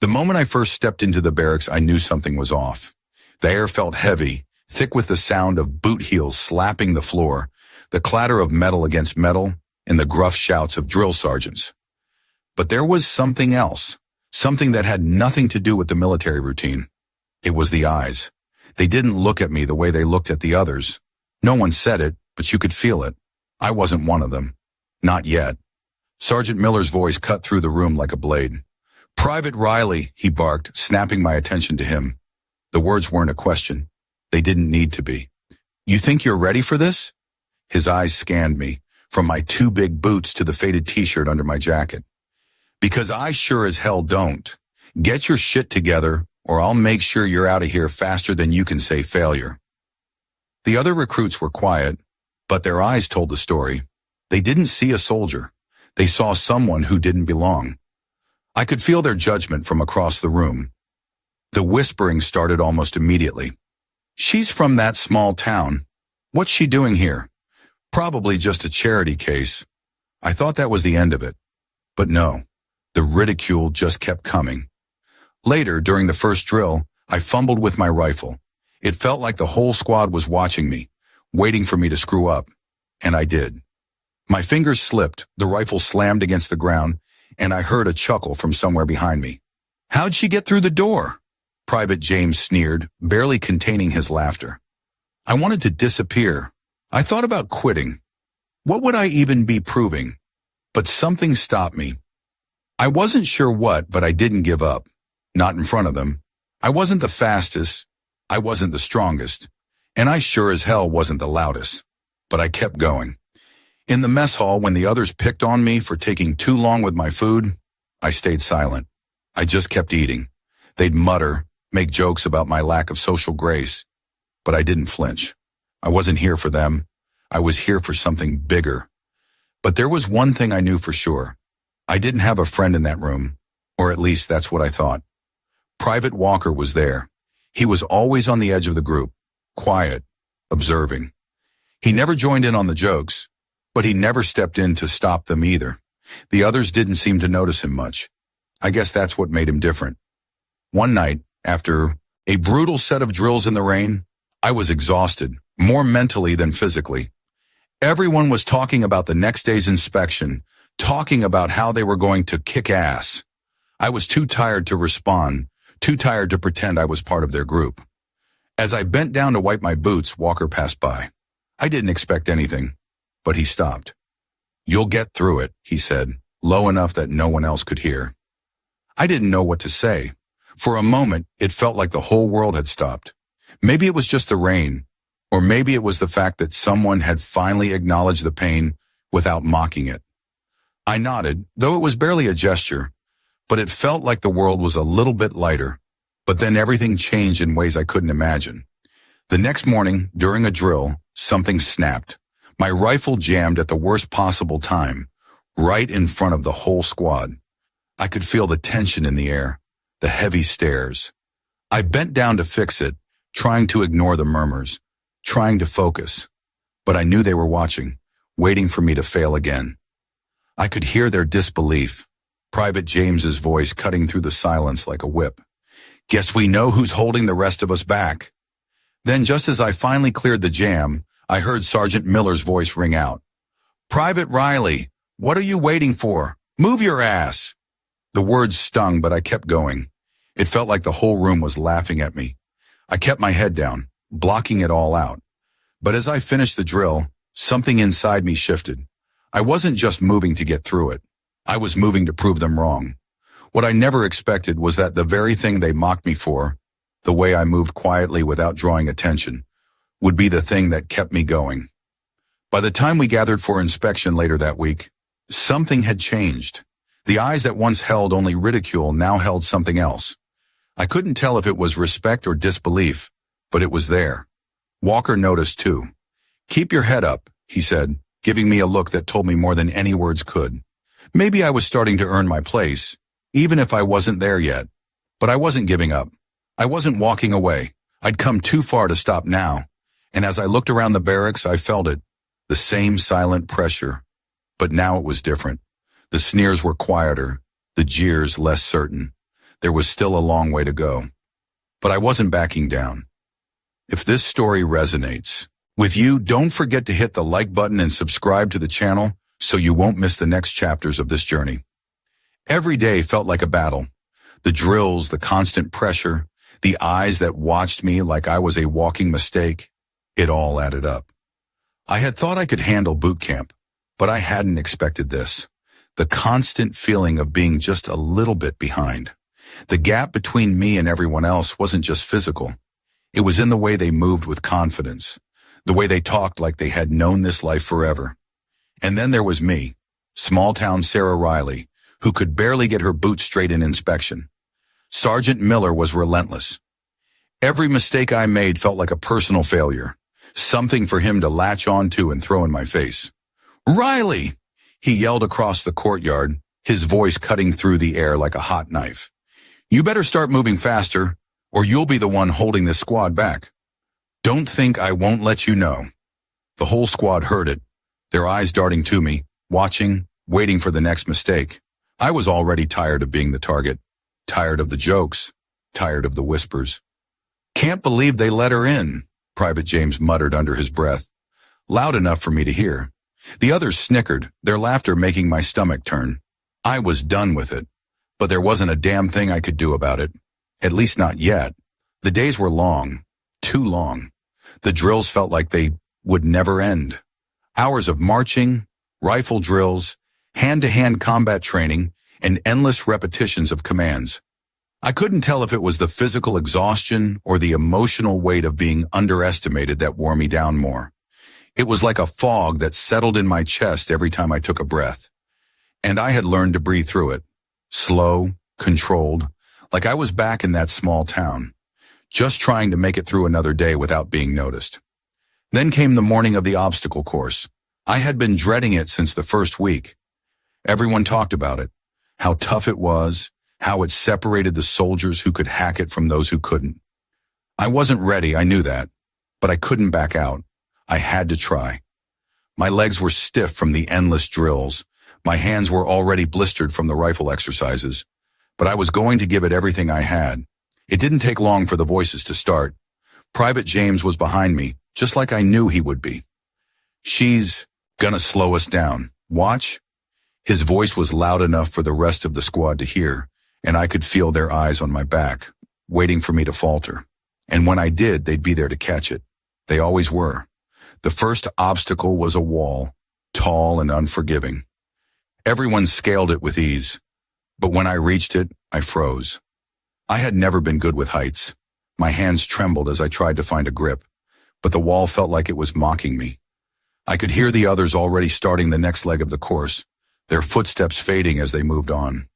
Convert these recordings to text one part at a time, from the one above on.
The moment I first stepped into the barracks, I knew something was off. The air felt heavy, thick with the sound of boot heels slapping the floor, the clatter of metal against metal, and the gruff shouts of drill sergeants. But there was something else, something that had nothing to do with the military routine. It was the eyes. They didn't look at me the way they looked at the others. No one said it, but you could feel it. I wasn't one of them. Not yet. Sergeant Miller's voice cut through the room like a blade. "Private Riley," he barked, snapping my attention to him. The words weren't a question. They didn't need to be. "You think you're ready for this?" His eyes scanned me, from my two big boots to the faded t-shirt under my jacket. "Because I sure as hell don't. Get your shit together, or I'll make sure you're out of here faster than you can say failure." The other recruits were quiet, but their eyes told the story. They didn't see a soldier. They saw someone who didn't belong. I could feel their judgment from across the room. The whispering started almost immediately. "She's from that small town. What's she doing here? Probably just a charity case." I thought that was the end of it. But no, the ridicule just kept coming. Later, during the first drill, I fumbled with my rifle. It felt like the whole squad was watching me, waiting for me to screw up. And I did. My fingers slipped, the rifle slammed against the ground, and I heard a chuckle from somewhere behind me. "How'd she get through the door?" Private James sneered, barely containing his laughter. I wanted to disappear. I thought about quitting. What would I even be proving? But something stopped me. I wasn't sure what, but I didn't give up. Not in front of them. I wasn't the fastest. I wasn't the strongest. And I sure as hell wasn't the loudest. But I kept going. In the mess hall, when the others picked on me for taking too long with my food, I stayed silent. I just kept eating. They'd mutter, make jokes about my lack of social grace. But I didn't flinch. I wasn't here for them. I was here for something bigger. But there was one thing I knew for sure. I didn't have a friend in that room, or at least that's what I thought. Private Walker was there. He was always on the edge of the group, quiet, observing. He never joined in on the jokes, but he never stepped in to stop them either. The others didn't seem to notice him much. I guess that's what made him different. One night, after a brutal set of drills in the rain, I was exhausted, more mentally than physically. Everyone was talking about the next day's inspection, talking about how they were going to kick ass. I was too tired to respond, too tired to pretend I was part of their group. As I bent down to wipe my boots, Walker passed by. I didn't expect anything, but he stopped. "You'll get through it," he said, low enough that no one else could hear. I didn't know what to say. For a moment, it felt like the whole world had stopped. Maybe it was just the rain, or maybe it was the fact that someone had finally acknowledged the pain without mocking it. I nodded, though it was barely a gesture, but it felt like the world was a little bit lighter. But then everything changed in ways I couldn't imagine. The next morning, during a drill, something snapped. My rifle jammed at the worst possible time, right in front of the whole squad. I could feel the tension in the air, the heavy stares. I bent down to fix it, trying to ignore the murmurs, trying to focus. But I knew they were watching, waiting for me to fail again. I could hear their disbelief, Private James's voice cutting through the silence like a whip. "Guess we know who's holding the rest of us back." Then, just as I finally cleared the jam, I heard Sergeant Miller's voice ring out. "Private Riley, what are you waiting for? Move your ass!" The words stung, but I kept going. It felt like the whole room was laughing at me. I kept my head down, blocking it all out. But as I finished the drill, something inside me shifted. I wasn't just moving to get through it. I was moving to prove them wrong. What I never expected was that the very thing they mocked me for, the way I moved quietly without drawing attention, would be the thing that kept me going. By the time we gathered for inspection later that week, something had changed. The eyes that once held only ridicule now held something else. I couldn't tell if it was respect or disbelief, but it was there. Walker noticed too. "Keep your head up," he said, giving me a look that told me more than any words could. Maybe I was starting to earn my place, even if I wasn't there yet. But I wasn't giving up. I wasn't walking away. I'd come too far to stop now. And as I looked around the barracks, I felt it. The same silent pressure. But now it was different. The sneers were quieter, the jeers less certain. There was still a long way to go. But I wasn't backing down. If this story resonates with you, don't forget to hit the like button and subscribe to the channel so you won't miss the next chapters of this journey. Every day felt like a battle. The drills, the constant pressure, the eyes that watched me like I was a walking mistake, it all added up. I had thought I could handle boot camp, but I hadn't expected this. The constant feeling of being just a little bit behind. The gap between me and everyone else wasn't just physical. It was in the way they moved with confidence, the way they talked like they had known this life forever. And then there was me, small-town Sarah Riley, who could barely get her boots straight in inspection. Sergeant Miller was relentless. Every mistake I made felt like a personal failure, something for him to latch onto and throw in my face. "Riley!" he yelled across the courtyard, his voice cutting through the air like a hot knife. "You better start moving faster, or you'll be the one holding this squad back. Don't think I won't let you know." The whole squad heard it, their eyes darting to me, watching, waiting for the next mistake. I was already tired of being the target, tired of the jokes, tired of the whispers. "Can't believe they let her in," Private James muttered under his breath, loud enough for me to hear. The others snickered, their laughter making my stomach turn. I was done with it, but there wasn't a damn thing I could do about it. At least not yet. The days were long, too long. The drills felt like they would never end. Hours of marching, rifle drills, hand-to-hand combat training, and endless repetitions of commands. I couldn't tell if it was the physical exhaustion or the emotional weight of being underestimated that wore me down more. It was like a fog that settled in my chest every time I took a breath. And I had learned to breathe through it. Slow, controlled, like I was back in that small town, just trying to make it through another day without being noticed. Then came the morning of the obstacle course. I had been dreading it since the first week. Everyone talked about it, how tough it was, how it separated the soldiers who could hack it from those who couldn't. I wasn't ready, I knew that, but I couldn't back out. I had to try. My legs were stiff from the endless drills. My hands were already blistered from the rifle exercises, but I was going to give it everything I had. It didn't take long for the voices to start. Private James was behind me, just like I knew he would be. "She's gonna slow us down. Watch." His voice was loud enough for the rest of the squad to hear, and I could feel their eyes on my back, waiting for me to falter. And when I did, they'd be there to catch it. They always were. The first obstacle was a wall, tall and unforgiving. Everyone scaled it with ease, but when I reached it, I froze. I had never been good with heights. My hands trembled as I tried to find a grip, but the wall felt like it was mocking me. I could hear the others already starting the next leg of the course, their footsteps fading as they moved on.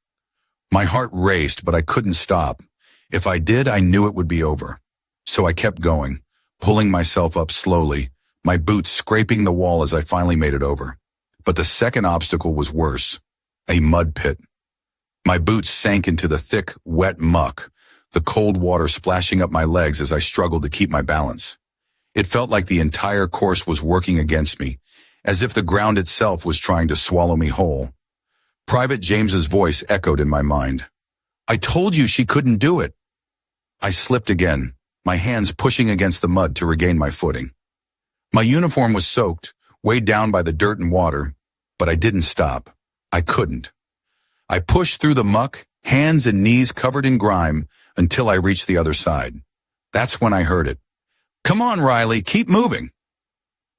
My heart raced, but I couldn't stop. If I did, I knew it would be over. So I kept going, pulling myself up slowly, my boots scraping the wall as I finally made it over. But the second obstacle was worse, a mud pit. My boots sank into the thick, wet muck, the cold water splashing up my legs as I struggled to keep my balance. It felt like the entire course was working against me, as if the ground itself was trying to swallow me whole. Private James's voice echoed in my mind. "I told you she couldn't do it." I slipped again, my hands pushing against the mud to regain my footing. My uniform was soaked, weighed down by the dirt and water, but I didn't stop. I couldn't. I pushed through the muck, hands and knees covered in grime, until I reached the other side. That's when I heard it. "Come on, Riley, keep moving."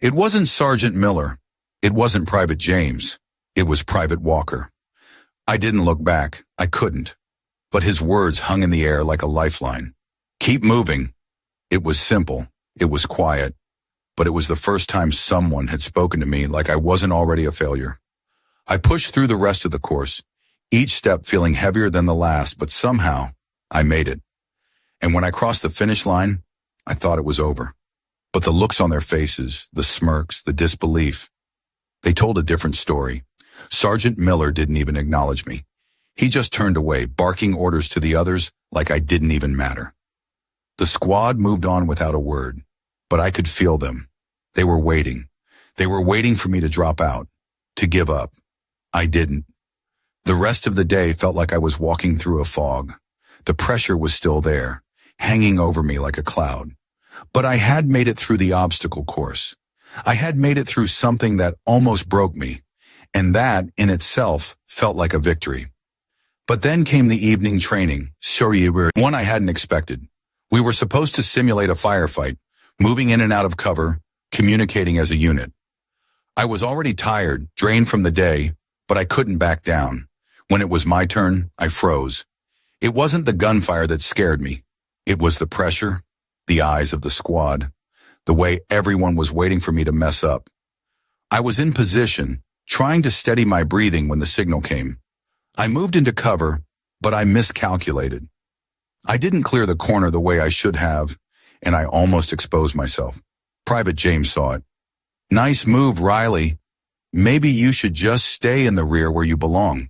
It wasn't Sergeant Miller. It wasn't Private James. It was Private Walker. I didn't look back. I couldn't. But his words hung in the air like a lifeline. Keep moving. It was simple. It was quiet. But it was the first time someone had spoken to me like I wasn't already a failure. I pushed through the rest of the course, each step feeling heavier than the last, but somehow I made it. And when I crossed the finish line, I thought it was over. But the looks on their faces, the smirks, the disbelief, they told a different story. Sergeant Miller didn't even acknowledge me. He just turned away, barking orders to the others like I didn't even matter. The squad moved on without a word, but I could feel them. They were waiting. They were waiting for me to drop out, to give up. I didn't. The rest of the day felt like I was walking through a fog. The pressure was still there, hanging over me like a cloud. But I had made it through the obstacle course. I had made it through something that almost broke me, and that, in itself, felt like a victory. But then came the evening training, one I hadn't expected. We were supposed to simulate a firefight, moving in and out of cover, communicating as a unit. I was already tired, drained from the day, but I couldn't back down. When it was my turn, I froze. It wasn't the gunfire that scared me. It was the pressure, the eyes of the squad, the way everyone was waiting for me to mess up. I was in position, trying to steady my breathing when the signal came. I moved into cover, but I miscalculated. I didn't clear the corner the way I should have, and I almost exposed myself. Private James saw it. "Nice move, Riley. Maybe you should just stay in the rear where you belong."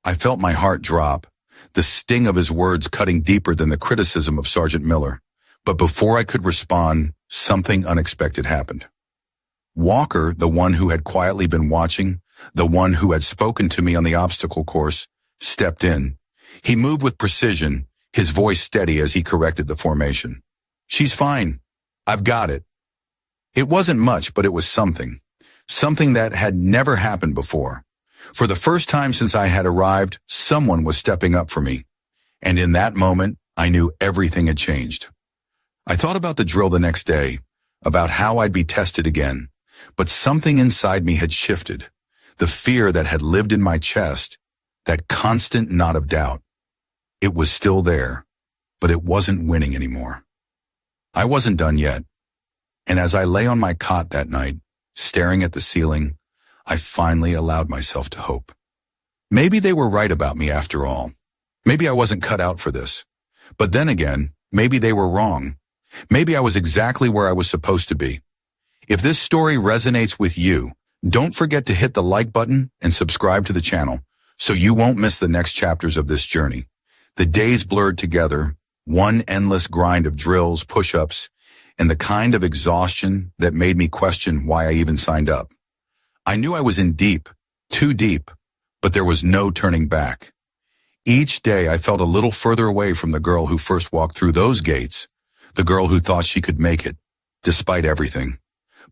I felt my heart drop, the sting of his words cutting deeper than the criticism of Sergeant Miller. But before I could respond, something unexpected happened. Walker, the one who had quietly been watching, the one who had spoken to me on the obstacle course, stepped in. He moved with precision, his voice steady as he corrected the formation. "She's fine. I've got it." It wasn't much, but it was something. Something that had never happened before. For the first time since I had arrived, someone was stepping up for me. And in that moment, I knew everything had changed. I thought about the drill the next day, about how I'd be tested again. But something inside me had shifted. The fear that had lived in my chest, that constant knot of doubt. It was still there, but it wasn't winning anymore. I wasn't done yet. And as I lay on my cot that night, staring at the ceiling, I finally allowed myself to hope. Maybe they were right about me after all. Maybe I wasn't cut out for this. But then again, maybe they were wrong. Maybe I was exactly where I was supposed to be. If this story resonates with you, don't forget to hit the like button and subscribe to the channel so you won't miss the next chapters of this journey. The days blurred together, one endless grind of drills, push-ups, and the kind of exhaustion that made me question why I even signed up. I knew I was in deep, too deep, but there was no turning back. Each day I felt a little further away from the girl who first walked through those gates, the girl who thought she could make it, despite everything.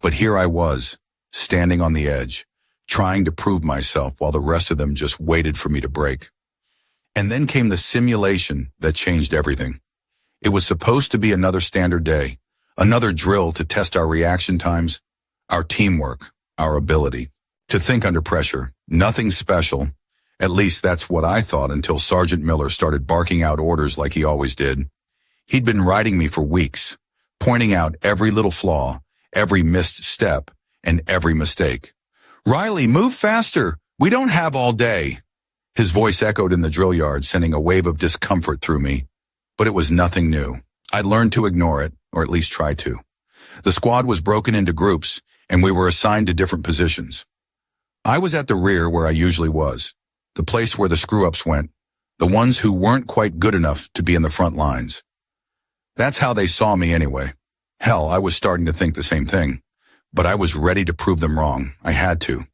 But here I was, standing on the edge, trying to prove myself while the rest of them just waited for me to break. And then came the simulation that changed everything. It was supposed to be another standard day, another drill to test our reaction times, our teamwork, our ability to think under pressure. Nothing special. At least that's what I thought until Sergeant Miller started barking out orders like he always did. He'd been riding me for weeks, pointing out every little flaw, every missed step, and every mistake. "Riley, move faster. We don't have all day." His voice echoed in the drill yard, sending a wave of discomfort through me. But it was nothing new. I'd learned to ignore it, or at least try to. The squad was broken into groups, and we were assigned to different positions. I was at the rear where I usually was, the place where the screw-ups went, the ones who weren't quite good enough to be in the front lines. That's how they saw me anyway. Hell, I was starting to think the same thing. But I was ready to prove them wrong. I had to.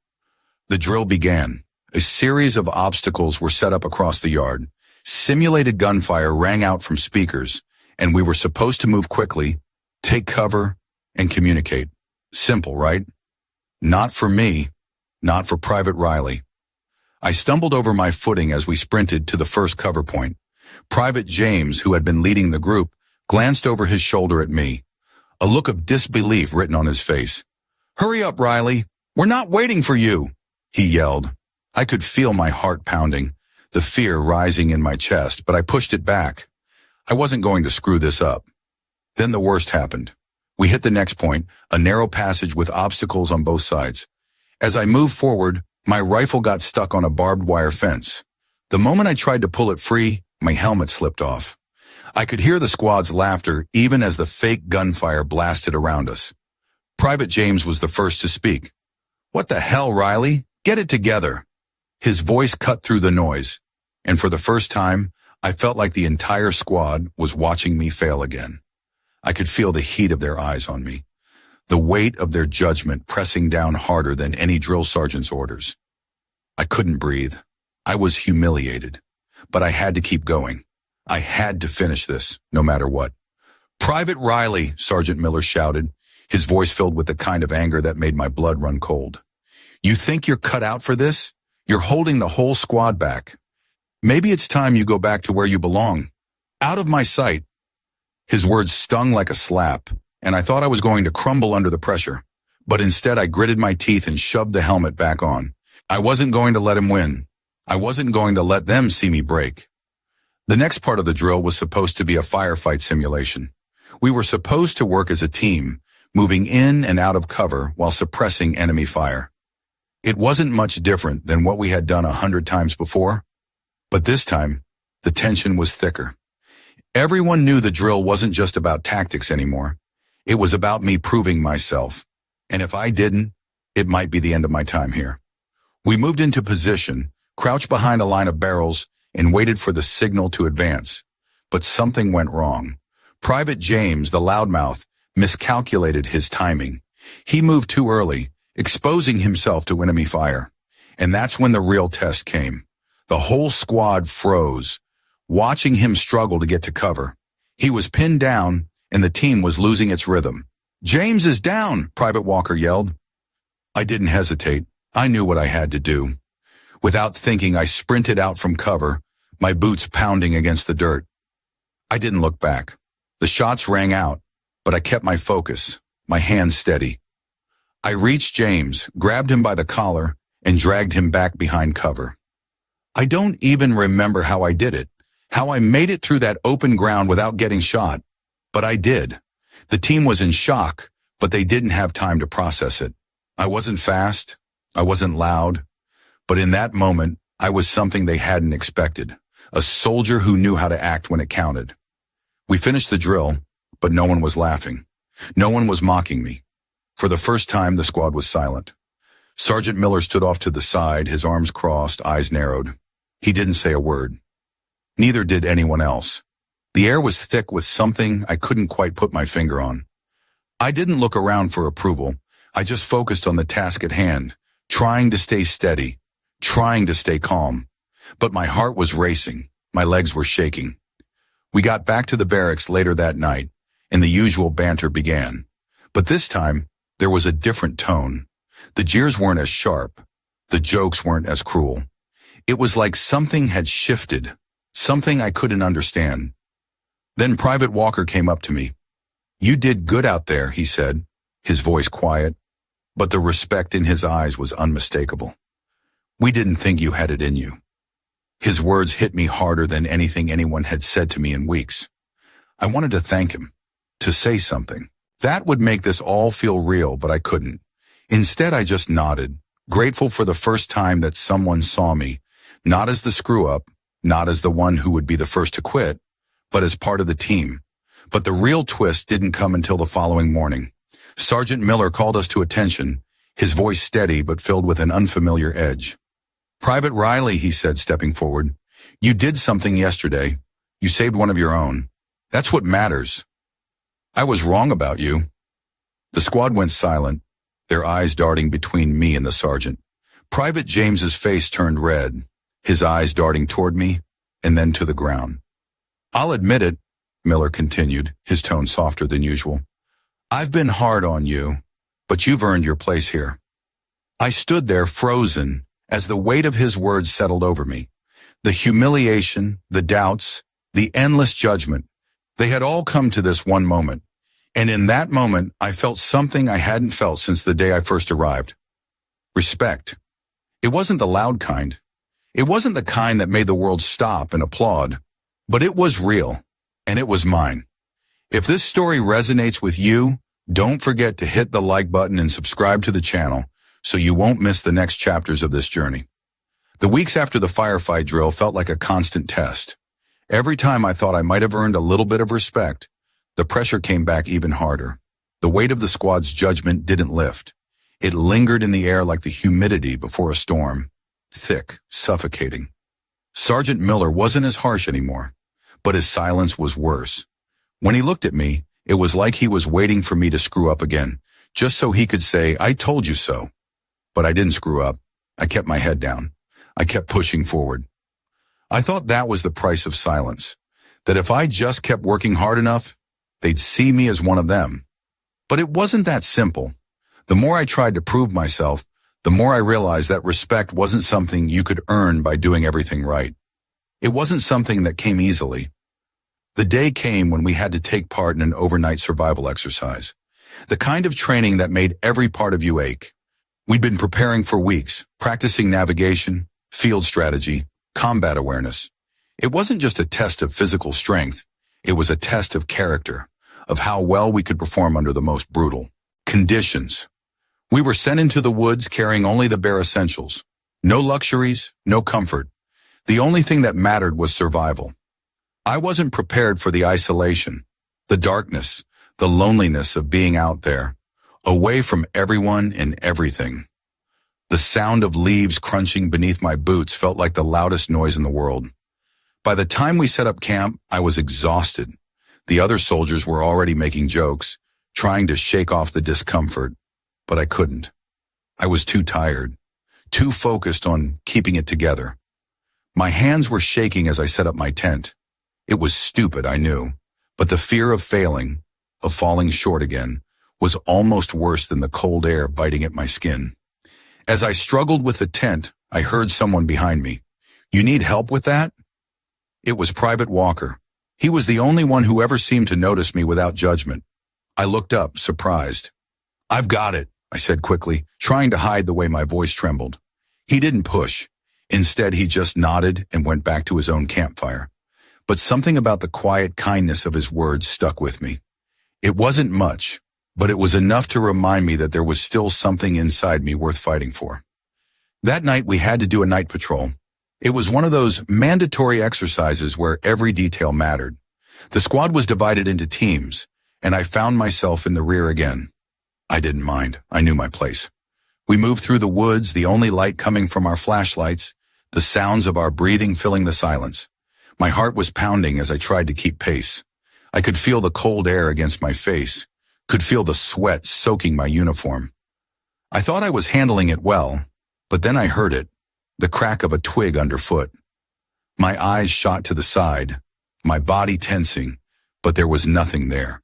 The drill began. A series of obstacles were set up across the yard. Simulated gunfire rang out from speakers, and we were supposed to move quickly, take cover, and communicate. Simple, right? Not for me. Not for Private Riley. I stumbled over my footing as we sprinted to the first cover point. Private James, who had been leading the group, glanced over his shoulder at me, a look of disbelief written on his face. "Hurry up, Riley. We're not waiting for you," he yelled. I could feel my heart pounding, the fear rising in my chest, but I pushed it back. I wasn't going to screw this up. Then the worst happened. We hit the next point, a narrow passage with obstacles on both sides. As I moved forward, my rifle got stuck on a barbed wire fence. The moment I tried to pull it free, my helmet slipped off. I could hear the squad's laughter even as the fake gunfire blasted around us. Private James was the first to speak. "What the hell, Riley? Get it together." His voice cut through the noise, and for the first time, I felt like the entire squad was watching me fail again. I could feel the heat of their eyes on me, the weight of their judgment pressing down harder than any drill sergeant's orders. I couldn't breathe. I was humiliated, but I had to keep going. I had to finish this, no matter what. "Private Riley," Sergeant Miller shouted, his voice filled with the kind of anger that made my blood run cold. "You think you're cut out for this? You're holding the whole squad back. Maybe it's time you go back to where you belong. Out of my sight." His words stung like a slap, and I thought I was going to crumble under the pressure. But instead I gritted my teeth and shoved the helmet back on. I wasn't going to let him win. I wasn't going to let them see me break. The next part of the drill was supposed to be a firefight simulation. We were supposed to work as a team, moving in and out of cover while suppressing enemy fire. It wasn't much different than what we had done 100 times before, but this time, the tension was thicker. Everyone knew the drill wasn't just about tactics anymore. It was about me proving myself. And if I didn't, it might be the end of my time here. We moved into position, crouched behind a line of barrels, and waited for the signal to advance. But something went wrong. Private James, the loudmouth, miscalculated his timing. He moved too early, exposing himself to enemy fire. And that's when the real test came. The whole squad froze, watching him struggle to get to cover. He was pinned down, and the team was losing its rhythm. "James is down," Private Walker yelled. I didn't hesitate. I knew what I had to do. Without thinking, I sprinted out from cover, my boots pounding against the dirt. I didn't look back. The shots rang out, but I kept my focus, my hands steady. I reached James, grabbed him by the collar, and dragged him back behind cover. I don't even remember how I did it, how I made it through that open ground without getting shot. But I did. The team was in shock, but they didn't have time to process it. I wasn't fast, I wasn't loud, but in that moment, I was something they hadn't expected, a soldier who knew how to act when it counted. We finished the drill, but no one was laughing. No one was mocking me. For the first time, the squad was silent. Sergeant Miller stood off to the side, his arms crossed, eyes narrowed. He didn't say a word. Neither did anyone else. The air was thick with something I couldn't quite put my finger on. I didn't look around for approval. I just focused on the task at hand, trying to stay steady, trying to stay calm. But my heart was racing. My legs were shaking. We got back to the barracks later that night, and the usual banter began. But this time, there was a different tone. The jeers weren't as sharp. The jokes weren't as cruel. It was like something had shifted, something I couldn't understand. Then Private Walker came up to me. "You did good out there," he said, his voice quiet, but the respect in his eyes was unmistakable. "We didn't think you had it in you." His words hit me harder than anything anyone had said to me in weeks. I wanted to thank him, to say something. That would make this all feel real, but I couldn't. Instead, I just nodded, grateful for the first time that someone saw me, not as the screw-up, not as the one who would be the first to quit, but as part of the team. But the real twist didn't come until the following morning. Sergeant Miller called us to attention, his voice steady but filled with an unfamiliar edge. "Private Riley," he said, stepping forward, "you did something yesterday. You saved one of your own. That's what matters. I was wrong about you." The squad went silent, their eyes darting between me and the sergeant. Private James's face turned red, his eyes darting toward me and then to the ground. "I'll admit it," Miller continued, his tone softer than usual. "I've been hard on you, but you've earned your place here." I stood there frozen as the weight of his words settled over me. The humiliation, the doubts, the endless judgment, they had all come to this one moment. And in that moment, I felt something I hadn't felt since the day I first arrived. Respect. It wasn't the loud kind. It wasn't the kind that made the world stop and applaud. But it was real, and it was mine. If this story resonates with you, don't forget to hit the like button and subscribe to the channel so you won't miss the next chapters of this journey. The weeks after the firefight drill felt like a constant test. Every time I thought I might have earned a little bit of respect, the pressure came back even harder. The weight of the squad's judgment didn't lift. It lingered in the air like the humidity before a storm, thick, suffocating. Sergeant Miller wasn't as harsh anymore, but his silence was worse. When he looked at me, it was like he was waiting for me to screw up again, just so he could say, "I told you so." But I didn't screw up. I kept my head down. I kept pushing forward. I thought that was the price of silence. that if I just kept working hard enough, they'd see me as one of them. But it wasn't that simple. The more I tried to prove myself, the more I realized that respect wasn't something you could earn by doing everything right. It wasn't something that came easily. The day came when we had to take part in an overnight survival exercise, the kind of training that made every part of you ache. We'd been preparing for weeks, practicing navigation, field strategy, combat awareness. It wasn't just a test of physical strength. It was a test of character, of how well we could perform under the most brutal conditions. We were sent into the woods carrying only the bare essentials. No luxuries, no comfort. The only thing that mattered was survival. I wasn't prepared for the isolation, the darkness, the loneliness of being out there, away from everyone and everything. The sound of leaves crunching beneath my boots felt like the loudest noise in the world. By the time we set up camp, I was exhausted. The other soldiers were already making jokes, trying to shake off the discomfort, but I couldn't. I was too tired, too focused on keeping it together. My hands were shaking as I set up my tent. It was stupid, I knew, but the fear of failing, of falling short again, was almost worse than the cold air biting at my skin. As I struggled with the tent, I heard someone behind me. "You need help with that?" It was Private Walker. He was the only one who ever seemed to notice me without judgment. I looked up, surprised. "I've got it," I said quickly, trying to hide the way my voice trembled. He didn't push. Instead, he just nodded and went back to his own campfire. But something about the quiet kindness of his words stuck with me. It wasn't much, but it was enough to remind me that there was still something inside me worth fighting for. That night, we had to do a night patrol. It was one of those mandatory exercises where every detail mattered. The squad was divided into teams, and I found myself in the rear again. I didn't mind. I knew my place. We moved through the woods, the only light coming from our flashlights, the sounds of our breathing filling the silence. My heart was pounding as I tried to keep pace. I could feel the cold air against my face, could feel the sweat soaking my uniform. I thought I was handling it well, but then I heard it, the crack of a twig underfoot. My eyes shot to the side, my body tensing, but there was nothing there.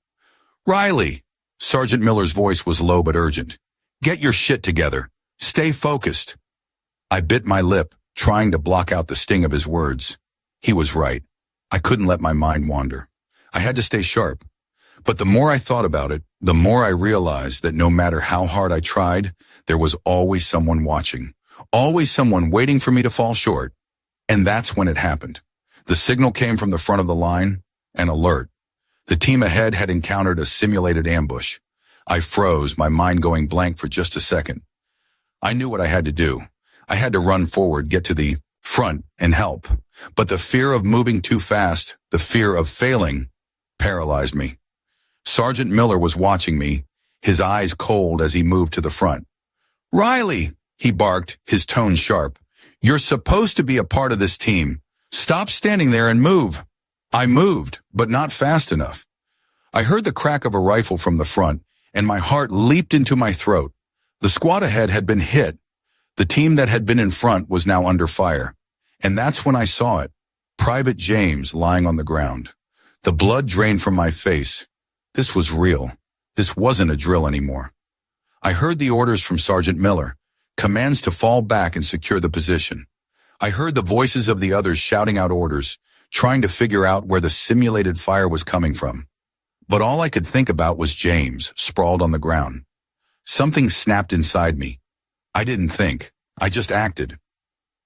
"Riley!" Sergeant Miller's voice was low but urgent. "Get your shit together. Stay focused." I bit my lip, trying to block out the sting of his words. He was right. I couldn't let my mind wander. I had to stay sharp. But the more I thought about it, the more I realized that no matter how hard I tried, there was always someone watching, always someone waiting for me to fall short. And that's when it happened. The signal came from the front of the line, an alert. The team ahead had encountered a simulated ambush. I froze, my mind going blank for just a second. I knew what I had to do. I had to run forward, get to the front, and help. But the fear of moving too fast, the fear of failing, paralyzed me. Sergeant Miller was watching me, his eyes cold as he moved to the front. "Riley!" he barked, his tone sharp. "You're supposed to be a part of this team. Stop standing there and move." I moved, but not fast enough. I heard the crack of a rifle from the front, and my heart leaped into my throat. The squad ahead had been hit. The team that had been in front was now under fire. And that's when I saw it. Private James lying on the ground. The blood drained from my face. This was real. This wasn't a drill anymore. I heard the orders from Sergeant Miller, commands to fall back and secure the position. I heard the voices of the others shouting out orders, trying to figure out where the simulated fire was coming from. But all I could think about was James, sprawled on the ground. Something snapped inside me. I didn't think. I just acted.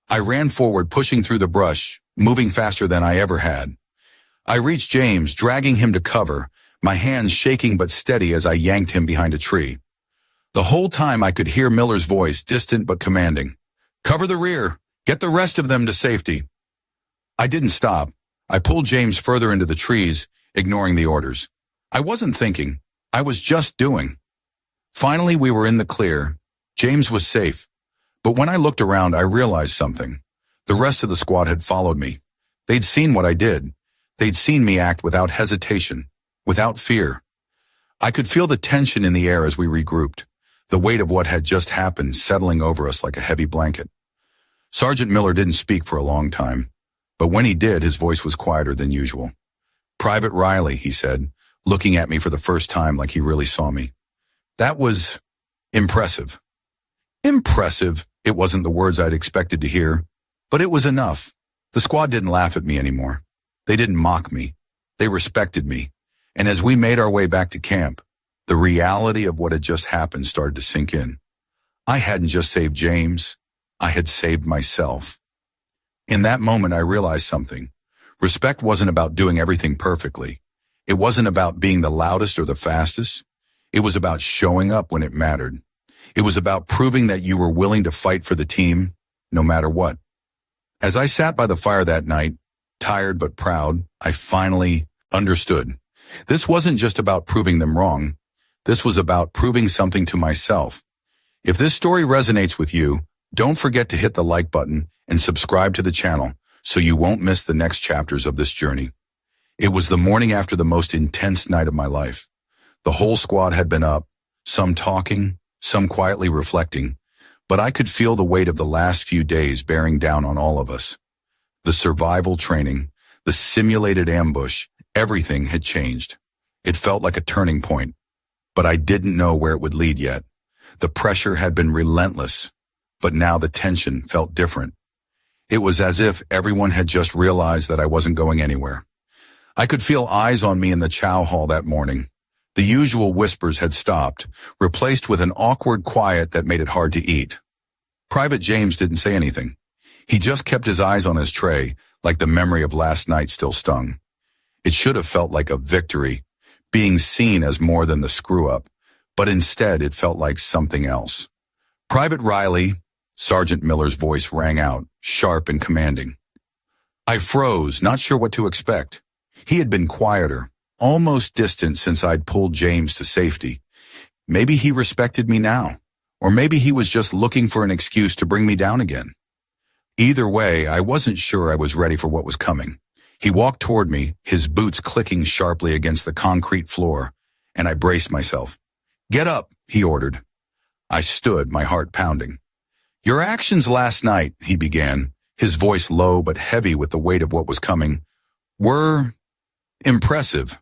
I ran forward, pushing through the brush, moving faster than I ever had. I reached James, dragging him to cover, my hands shaking but steady as I yanked him behind a tree. The whole time I could hear Miller's voice, distant but commanding. "Cover the rear. Get the rest of them to safety." I didn't stop. I pulled James further into the trees, ignoring the orders. I wasn't thinking. I was just doing. Finally, we were in the clear. James was safe. But when I looked around, I realized something. The rest of the squad had followed me. They'd seen what I did. They'd seen me act without hesitation, without fear. I could feel the tension in the air as we regrouped, the weight of what had just happened settling over us like a heavy blanket. Sergeant Miller didn't speak for a long time, but when he did, his voice was quieter than usual. "Private Riley," he said, looking at me for the first time like he really saw me. That was impressive. Impressive, it wasn't the words I'd expected to hear, but it was enough. The squad didn't laugh at me anymore. They didn't mock me. They respected me. And as we made our way back to camp, the reality of what had just happened started to sink in. I hadn't just saved James, I had saved myself. In that moment, I realized something. Respect wasn't about doing everything perfectly. It wasn't about being the loudest or the fastest. It was about showing up when it mattered. It was about proving that you were willing to fight for the team, no matter what. As I sat by the fire that night, tired but proud, I finally understood. This wasn't just about proving them wrong. This was about proving something to myself. If this story resonates with you, don't forget to hit the like button and subscribe to the channel so you won't miss the next chapters of this journey. It was the morning after the most intense night of my life. The whole squad had been up, some talking, some quietly reflecting, but I could feel the weight of the last few days bearing down on all of us. The survival training, the simulated ambush, everything had changed. It felt like a turning point, but I didn't know where it would lead yet. The pressure had been relentless, but now the tension felt different. It was as if everyone had just realized that I wasn't going anywhere. I could feel eyes on me in the chow hall that morning. The usual whispers had stopped, replaced with an awkward quiet that made it hard to eat. Private James didn't say anything. He just kept his eyes on his tray, like the memory of last night still stung. It should have felt like a victory, being seen as more than the screw-up, but instead it felt like something else. "Private Riley," Sergeant Miller's voice rang out, sharp and commanding. I froze, not sure what to expect. He had been quieter, almost distant since I'd pulled James to safety. Maybe he respected me now, or maybe he was just looking for an excuse to bring me down again. Either way, I wasn't sure I was ready for what was coming. He walked toward me, his boots clicking sharply against the concrete floor, and I braced myself. "Get up," he ordered. I stood, my heart pounding. "Your actions last night," he began, his voice low but heavy with the weight of what was coming, "were impressive."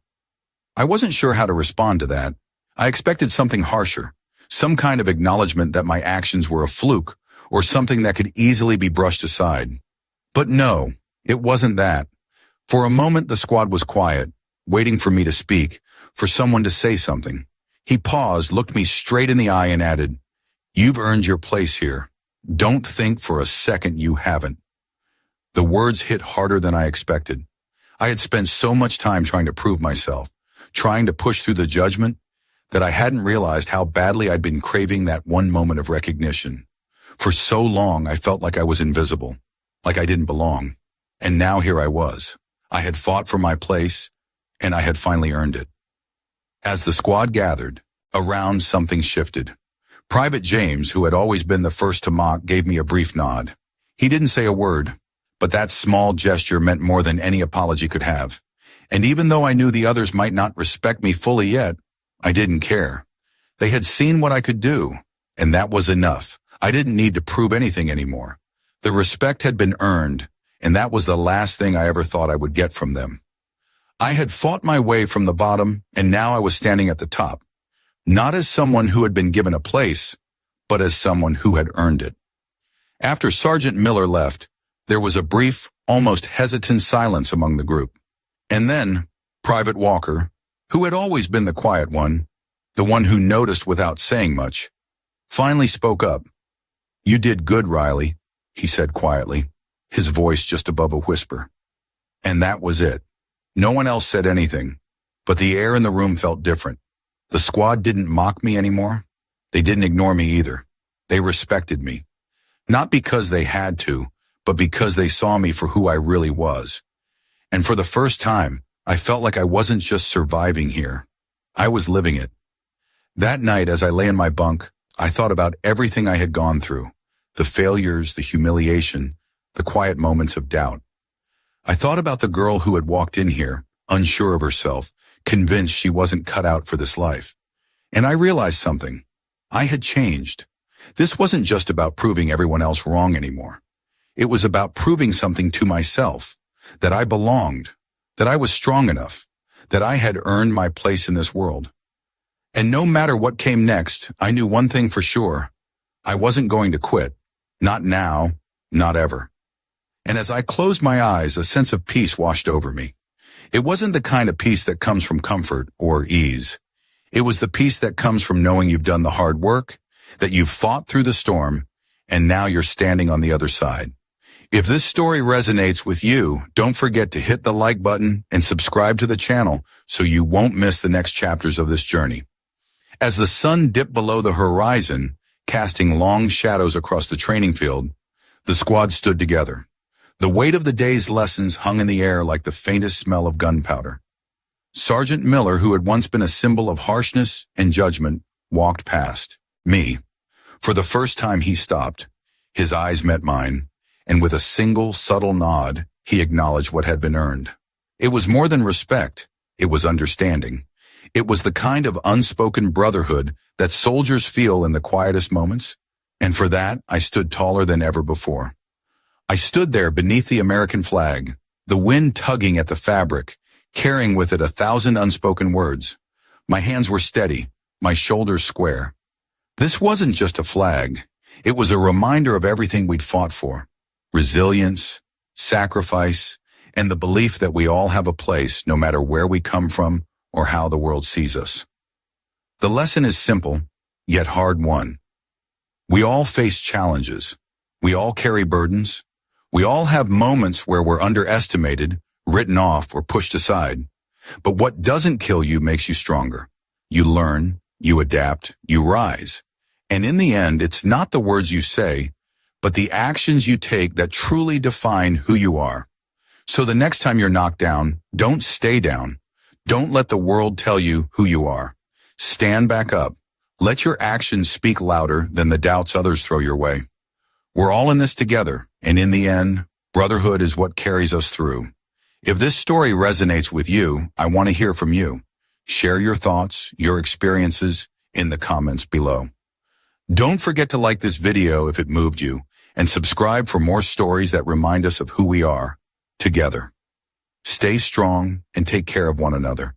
I wasn't sure how to respond to that. I expected something harsher, some kind of acknowledgement that my actions were a fluke or something that could easily be brushed aside. But no, it wasn't that. For a moment, the squad was quiet, waiting for me to speak, for someone to say something. He paused, looked me straight in the eye and added, "You've earned your place here. Don't think for a second you haven't." The words hit harder than I expected. I had spent so much time trying to prove myself, trying to push through the judgment, that I hadn't realized how badly I'd been craving that one moment of recognition. For so long, I felt like I was invisible, like I didn't belong. And now here I was. I had fought for my place, and I had finally earned it. As the squad gathered, around something shifted. Private James, who had always been the first to mock, gave me a brief nod. He didn't say a word, but that small gesture meant more than any apology could have. And even though I knew the others might not respect me fully yet, I didn't care. They had seen what I could do, and that was enough. I didn't need to prove anything anymore. The respect had been earned, and that was the last thing I ever thought I would get from them. I had fought my way from the bottom, and now I was standing at the top. Not as someone who had been given a place, but as someone who had earned it. After Sergeant Miller left, there was a brief, almost hesitant silence among the group. And then, Private Walker, who had always been the quiet one, the one who noticed without saying much, finally spoke up. "You did good, Riley," he said quietly, his voice just above a whisper. And that was it. No one else said anything, but the air in the room felt different. The squad didn't mock me anymore. They didn't ignore me either. They respected me. Not because they had to, but because they saw me for who I really was. And for the first time, I felt like I wasn't just surviving here. I was living it. That night, as I lay in my bunk, I thought about everything I had gone through, the failures, the humiliation, the quiet moments of doubt. I thought about the girl who had walked in here, unsure of herself, convinced she wasn't cut out for this life. And I realized something. I had changed. This wasn't just about proving everyone else wrong anymore. It was about proving something to myself, that I belonged, that I was strong enough, that I had earned my place in this world. And no matter what came next, I knew one thing for sure. I wasn't going to quit. Not now, not ever. And as I closed my eyes, a sense of peace washed over me. It wasn't the kind of peace that comes from comfort or ease. It was the peace that comes from knowing you've done the hard work, that you've fought through the storm, and now you're standing on the other side. If this story resonates with you, don't forget to hit the like button and subscribe to the channel so you won't miss the next chapters of this journey. As the sun dipped below the horizon, casting long shadows across the training field, the squad stood together. The weight of the day's lessons hung in the air like the faintest smell of gunpowder. Sergeant Miller, who had once been a symbol of harshness and judgment, walked past me. For the first time he stopped. His eyes met mine, and with a single subtle nod, he acknowledged what had been earned. It was more than respect. It was understanding. It was the kind of unspoken brotherhood that soldiers feel in the quietest moments, and for that I stood taller than ever before. I stood there beneath the American flag, the wind tugging at the fabric, carrying with it 1,000 unspoken words. My hands were steady, my shoulders square. This wasn't just a flag. It was a reminder of everything we'd fought for. Resilience, sacrifice, and the belief that we all have a place no matter where we come from or how the world sees us. The lesson is simple, yet hard won. We all face challenges. We all carry burdens. We all have moments where we're underestimated, written off, or pushed aside. But what doesn't kill you makes you stronger. You learn, you adapt, you rise. And in the end, it's not the words you say, but the actions you take that truly define who you are. So the next time you're knocked down, don't stay down. Don't let the world tell you who you are. Stand back up. Let your actions speak louder than the doubts others throw your way. We're all in this together, and in the end, brotherhood is what carries us through. If this story resonates with you, I want to hear from you. Share your thoughts, your experiences in the comments below. Don't forget to like this video if it moved you, and subscribe for more stories that remind us of who we are, together. Stay strong and take care of one another.